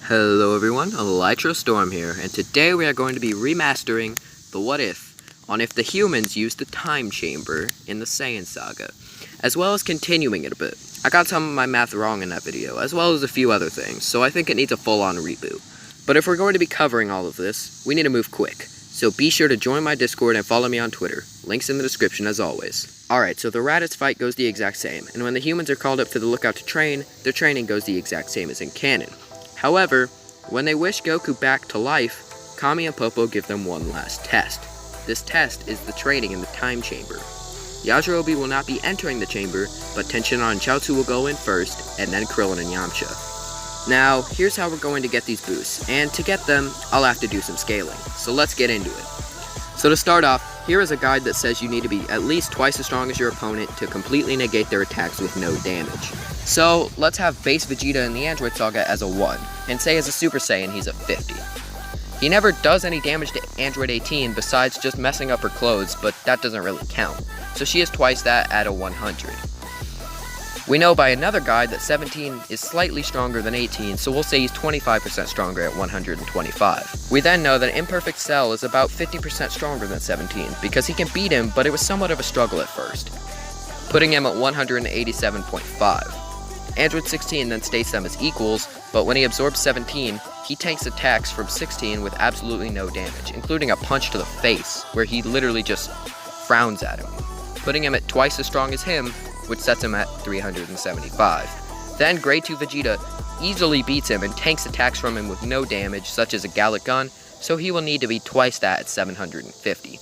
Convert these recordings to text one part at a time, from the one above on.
Hello everyone, Electro Storm here, and today we are going to be remastering the What If on if the humans used the time chamber in the Saiyan Saga, as well as continuing it a bit. I got some of my math wrong in that video, as well as a few other things, so I think it needs a full-on reboot. But if we're going to be covering all of this, we need to move quick, so be sure to join my Discord and follow me on Twitter. Links in the description as always. Alright, so the Raditz fight goes the exact same, and when the humans are called up to the lookout to train, their training goes the exact same as in canon. However, when they wish Goku back to life, Kami and Popo give them one last test. This test is the training in the time chamber. Yajirobe will not be entering the chamber, but Tenshinhan and Chaozu will go in first, and then Krillin and Yamcha. Now, here's how we're going to get these boosts, and to get them, I'll have to do some scaling, so let's get into it. So to start off, here is a guide that says you need to be at least twice as strong as your opponent to completely negate their attacks with no damage. So, let's have base Vegeta in the Android Saga as a 1, and say as a Super Saiyan he's a 50. He never does any damage to Android 18 besides just messing up her clothes, but that doesn't really count, so she is twice that at a 100. We know by another guide that 17 is slightly stronger than 18, so we'll say he's 25% stronger at 125. We then know that Imperfect Cell is about 50% stronger than 17, because he can beat him, but it was somewhat of a struggle at first, putting him at 187.5. Android 16 then states them as equals, but when he absorbs 17, he takes attacks from 16 with absolutely no damage, including a punch to the face, where he literally just frowns at him, putting him at twice as strong as him, which sets him at 375. Then Grade 2 Vegeta easily beats him and tanks attacks from him with no damage, such as a Gallic Gun, so he will need to be twice that at 750.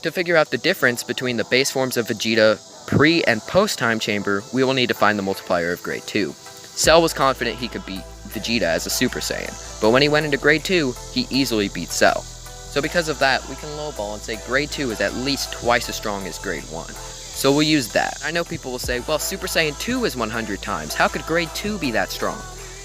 To figure out the difference between the base forms of Vegeta pre- and post-time chamber, we will need to find the multiplier of Grade 2. Cell was confident he could beat Vegeta as a Super Saiyan, but when he went into Grade 2, he easily beat Cell. So because of that, we can lowball and say Grade 2 is at least twice as strong as Grade 1. So we'll use that. I know people will say, well, Super Saiyan 2 is 100 times. How could Grade 2 be that strong?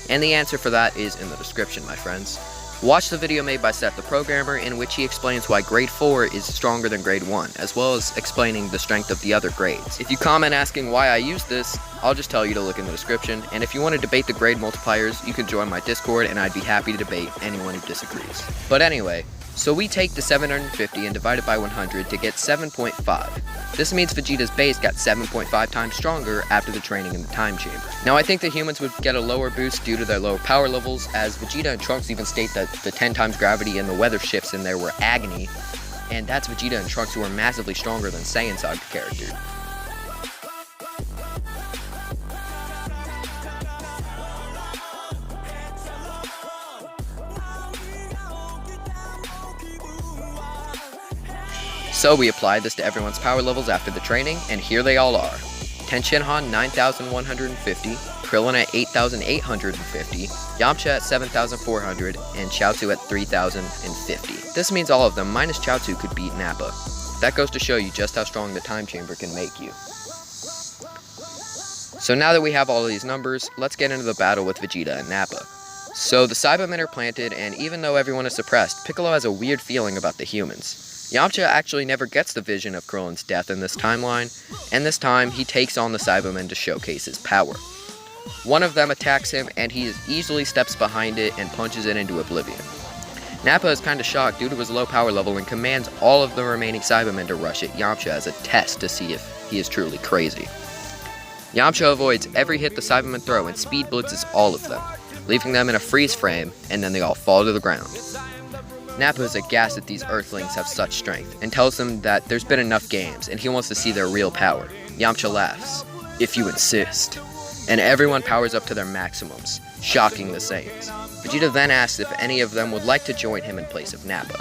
And the answer for that is in the description, my friends. Watch the video made by Seth the Programmer, in which he explains why Grade 4 is stronger than Grade 1, as well as explaining the strength of the other grades. If you comment asking why I use this, I'll just tell you to look in the description, and if you want to debate the grade multipliers, you can join my Discord, and I'd be happy to debate anyone who disagrees. But anyway, so we take the 750 and divide it by 100 to get 7.5. This means Vegeta's base got 7.5 times stronger after the training in the time chamber. Now I think the humans would get a lower boost due to their lower power levels, as Vegeta and Trunks even state that the 10 times gravity and the weather shifts in there were agony, and that's Vegeta and Trunks who are massively stronger than Saiyan Saga characters. So we apply this to everyone's power levels after the training, and here they all are. Tenshinhan 9,150, Krillin at 8,850, Yamcha at 7,400, and Chaozu at 3,050. This means all of them, minus Chaozu, could beat Nappa. That goes to show you just how strong the time chamber can make you. So now that we have all of these numbers, let's get into the battle with Vegeta and Nappa. So the Cybermen are planted, and even though everyone is suppressed, Piccolo has a weird feeling about the humans. Yamcha actually never gets the vision of Krillin's death in this timeline, and this time he takes on the Cybermen to showcase his power. One of them attacks him, and he easily steps behind it and punches it into oblivion. Nappa is kinda shocked due to his low power level and commands all of the remaining Cybermen to rush at Yamcha as a test to see if he is truly crazy. Yamcha avoids every hit the Cybermen throw and speed blitzes all of them, leaving them in a freeze frame, and then they all fall to the ground. Nappa is aghast that these Earthlings have such strength, and tells them that there's been enough games, and he wants to see their real power. Yamcha laughs, "If you insist," and everyone powers up to their maximums, shocking the Saiyans. Vegeta then asks if any of them would like to join him in place of Nappa.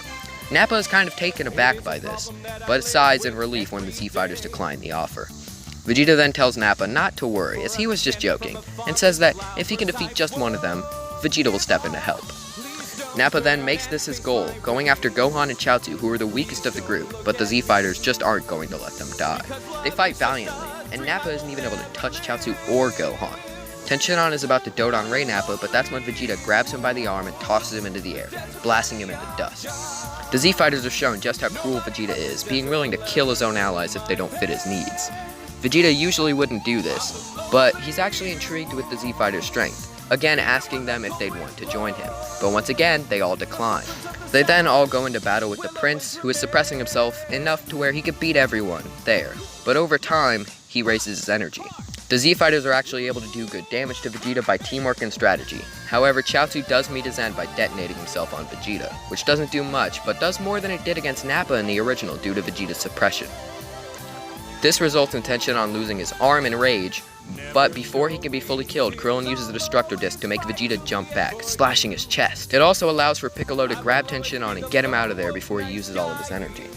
Nappa is kind of taken aback by this, but sighs in relief when the Z-Fighters decline the offer. Vegeta then tells Nappa not to worry, as he was just joking, and says that if he can defeat just one of them, Vegeta will step in to help. Nappa then makes this his goal, going after Gohan and Chaozu, who are the weakest of the group, but the Z-Fighters just aren't going to let them die. They fight valiantly, and Nappa isn't even able to touch Chaozu or Gohan. Tenshinhan is about to dote on Rey Nappa, but that's when Vegeta grabs him by the arm and tosses him into the air, blasting him into dust. The Z-Fighters are shown just how cruel Vegeta is, being willing to kill his own allies if they don't fit his needs. Vegeta usually wouldn't do this, but he's actually intrigued with the Z-Fighter's strength, again asking them if they'd want to join him, but once again, they all decline. They then all go into battle with the prince, who is suppressing himself enough to where he could beat everyone there, but over time, he raises his energy. The Z Fighters are actually able to do good damage to Vegeta by teamwork and strategy. However, Chaozu does meet his end by detonating himself on Vegeta, which doesn't do much, but does more than it did against Nappa in the original due to Vegeta's suppression. This results in Tenshinhan losing his arm in rage, but before he can be fully killed, Krillin uses the Destructo Disc to make Vegeta jump back, slashing his chest. It also allows for Piccolo to grab Tenshinhan and get him out of there before he uses all of his energy.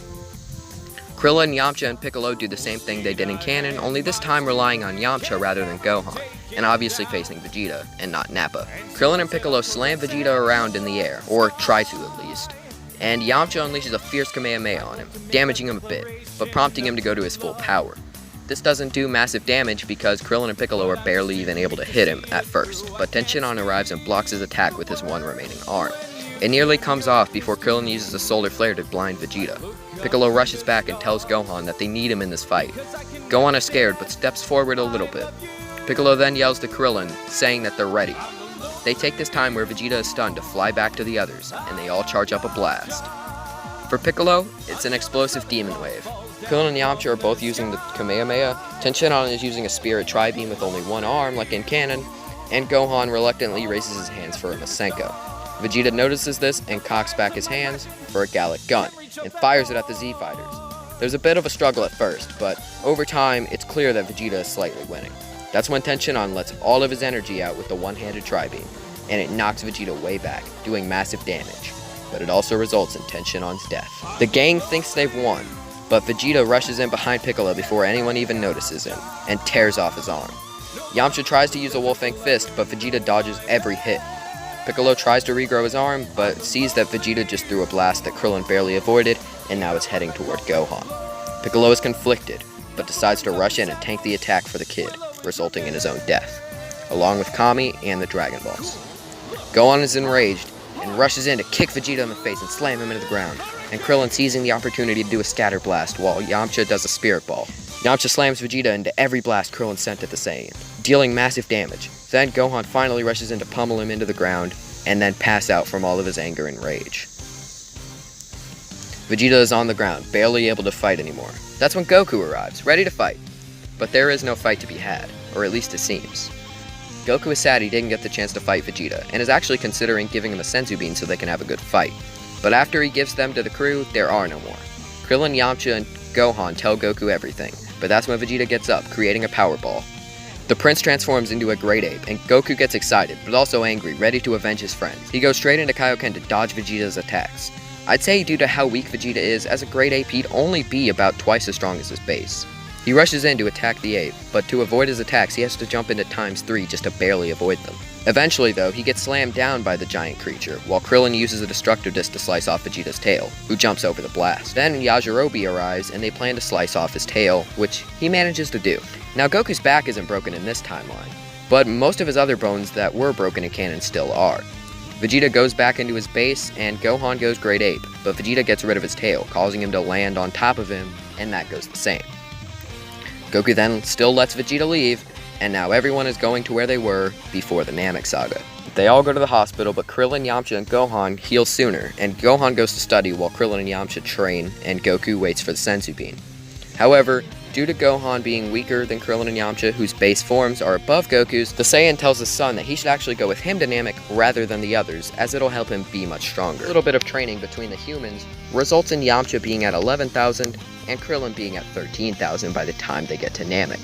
Krillin, Yamcha, and Piccolo do the same thing they did in canon, only this time relying on Yamcha rather than Gohan, and obviously facing Vegeta, and not Nappa. Krillin and Piccolo slam Vegeta around in the air, or try to at least, and Yamcha unleashes a fierce Kamehameha on him, damaging him a bit, but prompting him to go to his full power. This doesn't do massive damage because Krillin and Piccolo are barely even able to hit him at first, but Tenshinhan arrives and blocks his attack with his one remaining arm. It nearly comes off before Krillin uses a solar flare to blind Vegeta. Piccolo rushes back and tells Gohan that they need him in this fight. Gohan is scared but steps forward a little bit. Piccolo then yells to Krillin, saying that they're ready. They take this time where Vegeta is stunned to fly back to the others, and they all charge up a blast. For Piccolo, it's an explosive demon wave. Krillin and Yamcha are both using the Kamehameha, Tenshinhan is using a Spirit Tri-Beam with only one arm like in canon, and Gohan reluctantly raises his hands for a Masenko. Vegeta notices this and cocks back his hands for a Gallic gun, and fires it at the Z Fighters. There's a bit of a struggle at first, but over time, it's clear that Vegeta is slightly winning. That's when Tenshinhan lets all of his energy out with the one-handed Tri-Beam, and it knocks Vegeta way back, doing massive damage. But it also results in Tenshinhan's death. The gang thinks they've won, but Vegeta rushes in behind Piccolo before anyone even notices him, and tears off his arm. Yamcha tries to use a Wolfang Fist, but Vegeta dodges every hit. Piccolo tries to regrow his arm, but sees that Vegeta just threw a blast that Krillin barely avoided, and now is heading toward Gohan. Piccolo is conflicted, but decides to rush in and tank the attack for the kid, resulting in his own death, along with Kami and the Dragon Balls. Gohan is enraged, and rushes in to kick Vegeta in the face and slam him into the ground, and Krillin seizing the opportunity to do a scatter blast while Yamcha does a Spirit Ball. Yamcha slams Vegeta into every blast Krillin sent at the Saiyan, dealing massive damage. Then Gohan finally rushes in to pummel him into the ground, and then pass out from all of his anger and rage. Vegeta is on the ground, barely able to fight anymore. That's when Goku arrives, ready to fight. But there is no fight to be had, or at least it seems. Goku is sad he didn't get the chance to fight Vegeta, and is actually considering giving him a Senzu Bean so they can have a good fight. But after he gives them to the crew, there are no more. Krillin, Yamcha, and Gohan tell Goku everything, but that's when Vegeta gets up, creating a Power Ball. The prince transforms into a Great Ape, and Goku gets excited, but also angry, ready to avenge his friends. He goes straight into Kaioken to dodge Vegeta's attacks. I'd say due to how weak Vegeta is, as a Great Ape he'd only be about twice as strong as his base. He rushes in to attack the ape, but to avoid his attacks he has to jump into ×3 just to barely avoid them. Eventually though, he gets slammed down by the giant creature, while Krillin uses a Destructo Disc to slice off Vegeta's tail, who jumps over the blast. Then Yajirobe arrives, and they plan to slice off his tail, which he manages to do. Now Goku's back isn't broken in this timeline, but most of his other bones that were broken in canon still are. Vegeta goes back into his base, and Gohan goes Great Ape, but Vegeta gets rid of his tail, causing him to land on top of him, and that goes the same. Goku then still lets Vegeta leave, and now everyone is going to where they were before the Namek Saga. They all go to the hospital, but Krillin, Yamcha, and Gohan heal sooner, and Gohan goes to study while Krillin and Yamcha train, and Goku waits for the Senzu Bean. However, due to Gohan being weaker than Krillin and Yamcha, whose base forms are above Goku's, the Saiyan tells his son that he should actually go with him to Namek rather than the others, as it'll help him be much stronger. A little bit of training between the humans results in Yamcha being at 11,000, and Krillin being at 13,000 by the time they get to Namek.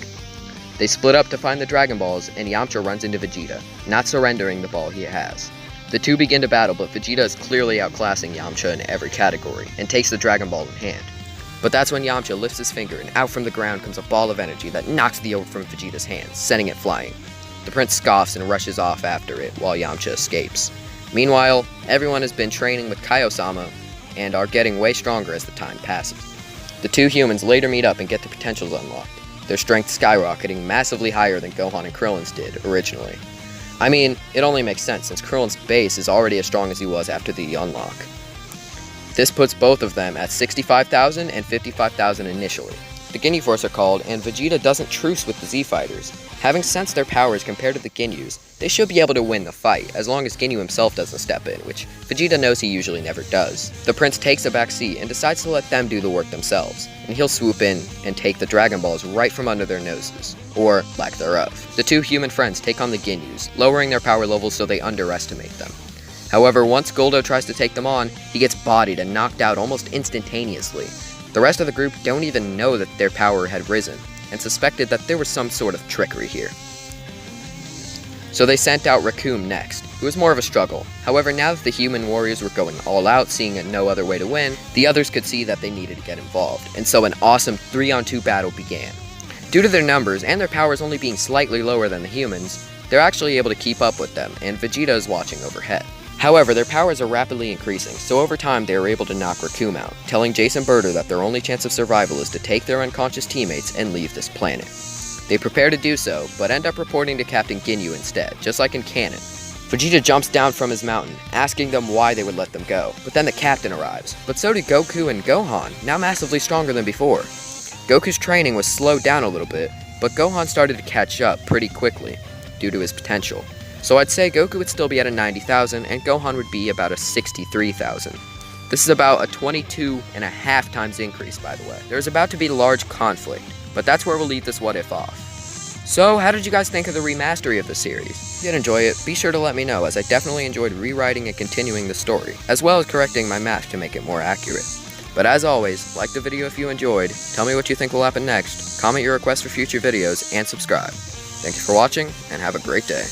They split up to find the Dragon Balls, and Yamcha runs into Vegeta, not surrendering the ball he has. The two begin to battle, but Vegeta is clearly outclassing Yamcha in every category, and takes the Dragon Ball in hand. But that's when Yamcha lifts his finger, and out from the ground comes a ball of energy that knocks the orb from Vegeta's hands, sending it flying. The prince scoffs and rushes off after it, while Yamcha escapes. Meanwhile, everyone has been training with Kaio-sama, and are getting way stronger as the time passes. The two humans later meet up and get their potentials unlocked, their strength skyrocketing massively higher than Gohan and Krillin's did originally. I mean, it only makes sense since Krillin's base is already as strong as he was after the unlock. This puts both of them at 65,000 and 55,000 initially. The Ginyu Force are called, and Vegeta doesn't truce with the Z Fighters. Having sensed their powers compared to the Ginyus, they should be able to win the fight, as long as Ginyu himself doesn't step in, which Vegeta knows he usually never does. The Prince takes a back seat and decides to let them do the work themselves, and he'll swoop in and take the Dragon Balls right from under their noses, or lack thereof. The two human friends take on the Ginyus, lowering their power levels so they underestimate them. However, once Goldo tries to take them on, he gets bodied and knocked out almost instantaneously. The rest of the group don't even know that their power had risen, and suspected that there was some sort of trickery here. So they sent out Recoome next, who was more of a struggle. However, now that the human warriors were going all out, seeing no other way to win, the others could see that they needed to get involved, and so an awesome 3-on-2 battle began. Due to their numbers and their powers only being slightly lower than the humans, they're actually able to keep up with them, and Vegeta is watching overhead. However, their powers are rapidly increasing, so over time they are able to knock Recoome out, telling Jason Birder that their only chance of survival is to take their unconscious teammates and leave this planet. They prepare to do so, but end up reporting to Captain Ginyu instead, just like in canon. Vegeta jumps down from his mountain, asking them why they would let them go, but then the captain arrives. But so did Goku and Gohan, now massively stronger than before. Goku's training was slowed down a little bit, but Gohan started to catch up pretty quickly, due to his potential. So I'd say Goku would still be at a 90,000 and Gohan would be about a 63,000. This is about a 22.5 times increase, by the way. There's about to be large conflict, but that's where we'll leave this what if off. So how did you guys think of the remastery of the series? If you did enjoy it, be sure to let me know, as I definitely enjoyed rewriting and continuing the story, as well as correcting my math to make it more accurate. But as always, like the video if you enjoyed, tell me what you think will happen next, comment your requests for future videos, and subscribe. Thank you for watching, and have a great day.